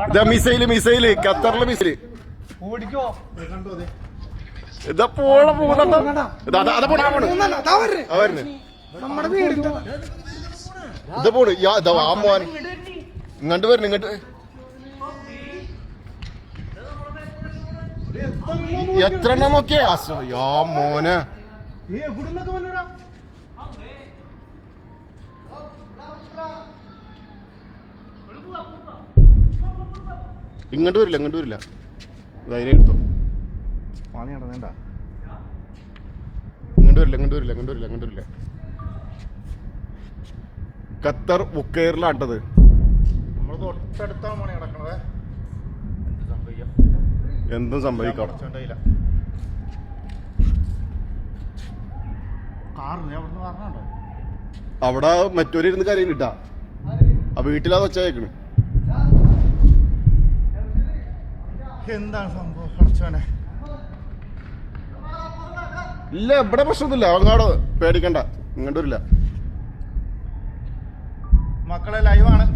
ഇതാ മിസൈല് ഖത്തറിലെ മിസൈല് ഇതാ പോണ പോകുന്നുണ്ടോ ഇത് പോണ് ആ മോൻ ഇങ്ങോട്ട് വരുന്നു ഇങ്ങോട്ട് എത്ര എണ്ണം നോക്കിയാ യാ മോനെ ഇങ്ങോട്ട് വരില്ല ധൈര്യം എടുത്തോ ഇങ്ങോട്ട് വരില്ല ഖത്തർ ബുക്കൈറിലാട്ടത് നമ്മള് തൊട്ടടുത്താണ് മണി നടക്കണത് എന്തും സംഭവിക്കാം അവിടെ മറ്റൊരു ഇരുന്ന് കരയിൽ ഇട്ടാ ആ വീട്ടിലാ വെച്ച കേക്കണ് എന്താണ് സംഭവം പഠിച്ചോനെ ഇല്ല ഇവിടെ പ്രശ്നമൊന്നുമില്ല അങ്ങാട് പേടിക്കണ്ട ഇങ്ങോട്ട് വരില്ല മക്കളെ ലൈവാണ്